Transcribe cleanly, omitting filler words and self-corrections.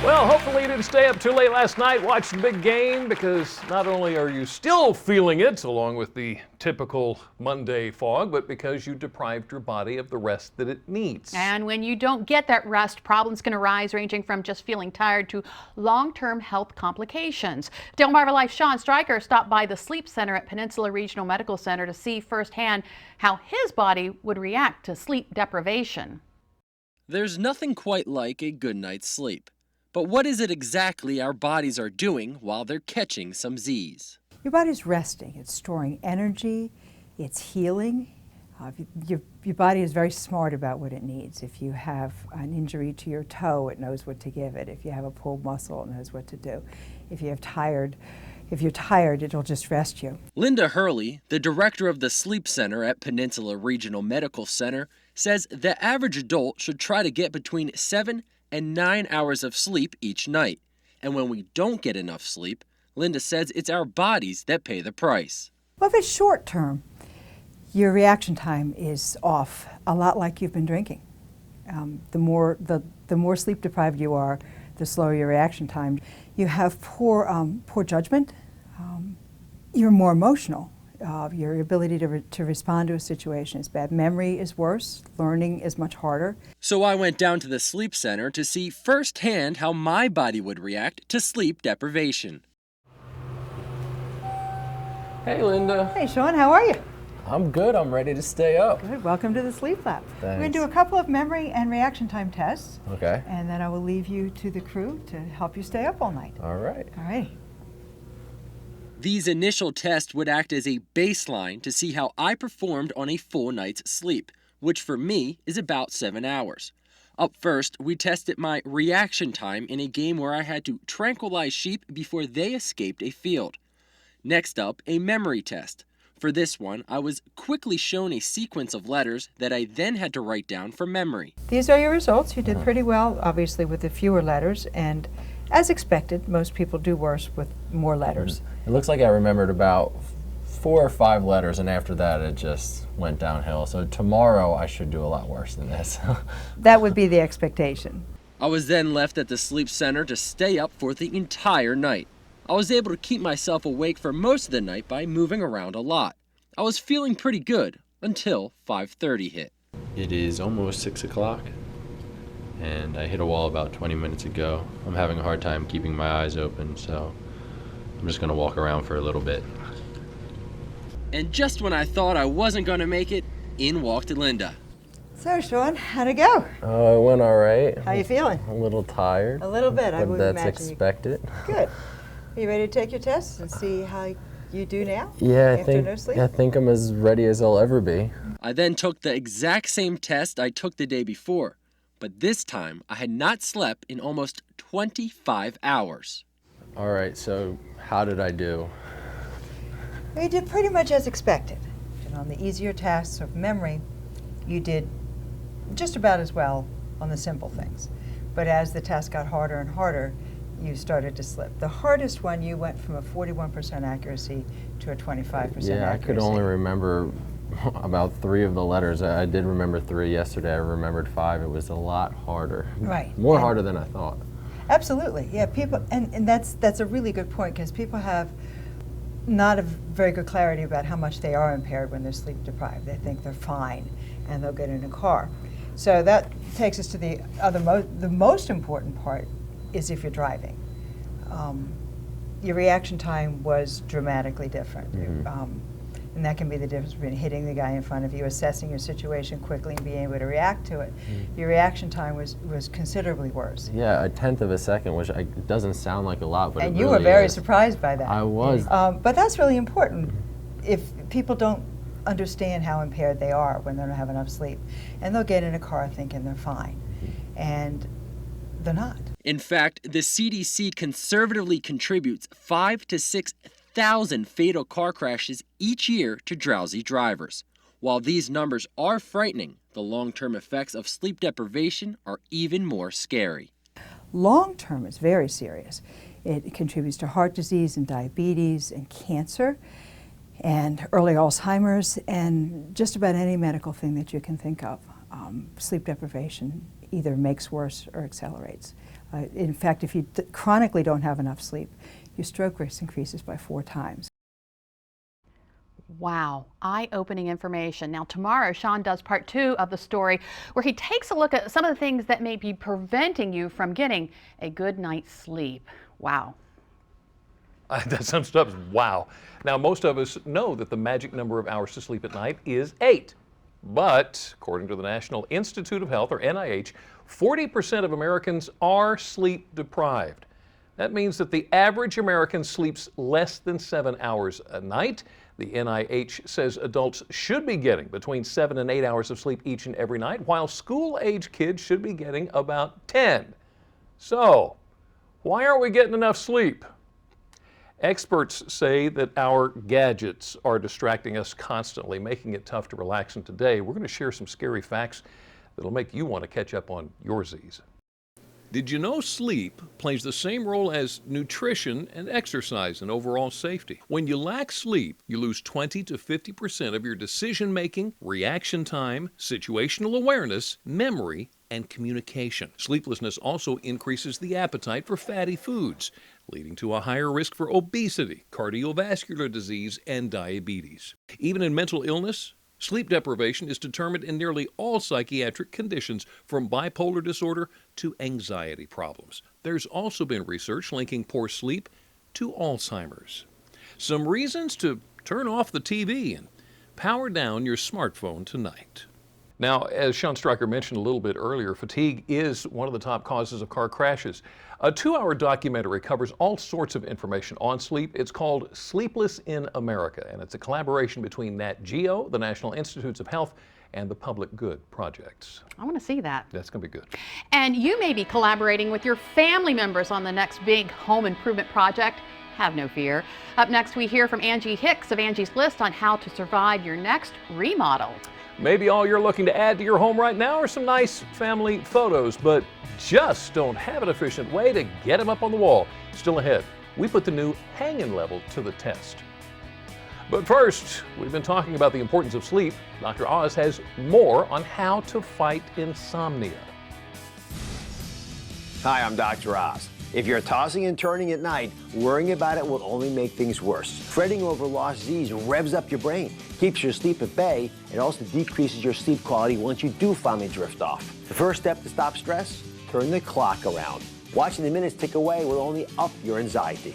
Well, hopefully you didn't stay up too late last night watching the big game, because not only are you still feeling it, along with the typical Monday fog, but because you deprived your body of the rest that it needs. And when you don't get that rest, problems can arise, ranging from just feeling tired to long-term health complications. Delmarva Life's Sean Stryker stopped by the Sleep Center at Peninsula Regional Medical Center to see firsthand how his body would react to sleep deprivation. There's nothing quite like a good night's sleep. But what is it exactly our bodies are doing while they're catching some Z's? Your body's resting, it's storing energy, it's healing. Your body is very smart about what it needs. If you have an injury to your toe, it knows what to give it. If you have a pulled muscle, it knows what to do. If you're tired, it'll just rest you. Linda Hurley, the director of the Sleep Center at Peninsula Regional Medical Center, says the average adult should try to get between 7 and 9 hours of sleep each night. And when we don't get enough sleep, Linda says it's our bodies that pay the price. Well, if it's short term, your reaction time is off, a lot like you've been drinking. The more sleep deprived you are, the slower your reaction time. You have poor judgment. You're more emotional. Your ability to respond to a situation is bad. Memory is worse. Learning is much harder. So I went down to the Sleep Center to see firsthand how my body would react to sleep deprivation. Hey, Linda. Hey, Sean, how are you? I'm good. I'm ready to stay up. Good. Welcome to the Sleep Lab. Thanks. We're going to do a couple of memory and reaction time tests. Okay. And then I will leave you to the crew to help you stay up all night. All right. All right. These initial tests would act as a baseline to see how I performed on a full night's sleep, which for me is about 7 hours. Up first, we tested my reaction time in a game where I had to tranquilize sheep before they escaped a field. Next up, a memory test. For this one, I was quickly shown a sequence of letters that I then had to write down for memory. These are your results. You did pretty well, obviously, with the fewer letters, and as expected, most people do worse with more letters. It looks like I remembered about 4 or 5 letters, and after that it just went downhill. So tomorrow I should do a lot worse than this. That would be the expectation. I was then left at the Sleep Center to stay up for the entire night. I was able to keep myself awake for most of the night by moving around a lot. I was feeling pretty good until 5:30 hit. It is almost 6 o'clock, and I hit a wall about 20 minutes ago. I'm having a hard time keeping my eyes open, so I'm just going to walk around for a little bit. And just when I thought I wasn't going to make it, in walked Linda. So, Sean, how'd it go? It went all right. How you feeling? A little tired. A little bit, I would But imagine. that's expected. Good. Are you ready to take your tests and see how you do now? Yeah, after no sleep? I think I'm as ready as I'll ever be. I then took the exact same test I took the day before, but this time I had not slept in almost 25 hours. All right, so how did I do? You did pretty much as expected. And on the easier tasks of memory, you did just about as well on the simple things. But as the test got harder and harder, you started to slip. The hardest one, you went from a 41% accuracy to a 25% accuracy. Yeah, I could only remember about 3 of the letters. I did remember 3 yesterday. I remembered 5. It was a lot harder. Right. More harder than I thought. Absolutely. Yeah, people, and that's a really good point, because people have not a very good clarity about how much they are impaired when they're sleep deprived. They think they're fine, and they'll get in a car. So that takes us to the most important part, is if you're driving. Your reaction time was dramatically different. And that can be the difference between hitting the guy in front of you, assessing your situation quickly, and being able to react to it. Your reaction time was considerably worse. Yeah, 1/10 of a second, which doesn't sound like a lot, but and it you really were very is. surprised by that. I was. But that's really important. If people don't understand how impaired they are when they don't have enough sleep, and they'll get in a car thinking they're fine, and they're not. In fact, the CDC conservatively contributes 5,000 to 6,000 fatal car crashes each year to drowsy drivers. While these numbers are frightening, the long-term effects of sleep deprivation are even more scary. Long-term is very serious. It contributes to heart disease and diabetes and cancer and early Alzheimer's and just about any medical thing that you can think of. sleep deprivation either makes worse or accelerates. In fact, if you chronically don't have enough sleep, your stroke risk increases by 4 times. Wow, eye-opening information. Now tomorrow, Sean does part 2 of the story where he takes a look at some of the things that may be preventing you from getting a good night's sleep. Wow. That sums it up as wow. Now, most of us know that the magic number of hours to sleep at night is 8. But according to the National Institute of Health, or NIH, 40% of Americans are sleep deprived. That means that the average American sleeps less than 7 hours a night. The NIH says adults should be getting between 7 and 8 hours of sleep each and every night, while school-age kids should be getting about 10. So, why aren't we getting enough sleep? Experts say that our gadgets are distracting us constantly, making it tough to relax. And today, we're going to share some scary facts that'll make you want to catch up on your Z's. Did you know sleep plays the same role as nutrition and exercise in overall safety? When you lack sleep, you lose 20 to 50% of your decision-making, reaction time, situational awareness, memory, and communication. Sleeplessness also increases the appetite for fatty foods, leading to a higher risk for obesity, cardiovascular disease, and diabetes. Even in mental illness, sleep deprivation is determined in nearly all psychiatric conditions, from bipolar disorder to anxiety problems. There's also been research linking poor sleep to Alzheimer's. Some reasons to turn off the TV and power down your smartphone tonight. Now, as Sean Stryker mentioned a little bit earlier, fatigue is one of the top causes of car crashes. A 2-hour documentary covers all sorts of information on sleep. It's called Sleepless in America, and it's a collaboration between Nat Geo, the National Institutes of Health, and the Public Good Projects. I want to see that. That's going to be good. And you may be collaborating with your family members on the next big home improvement project. Have no fear. Up next, we hear from Angie Hicks of Angie's List on how to survive your next remodel. Maybe all you're looking to add to your home right now are some nice family photos, but just don't have an efficient way to get them up on the wall. Still ahead, we put the new hanging level to the test. But first, we've been talking about the importance of sleep. Dr. Oz has more on how to fight insomnia. Hi, I'm Dr. Oz. If you're tossing and turning at night, worrying about it will only make things worse. Fretting over lost Z's revs up your brain, keeps your sleep at bay, and also decreases your sleep quality once you do finally drift off. The first step to stop stress? Turn the clock around. Watching the minutes tick away will only up your anxiety.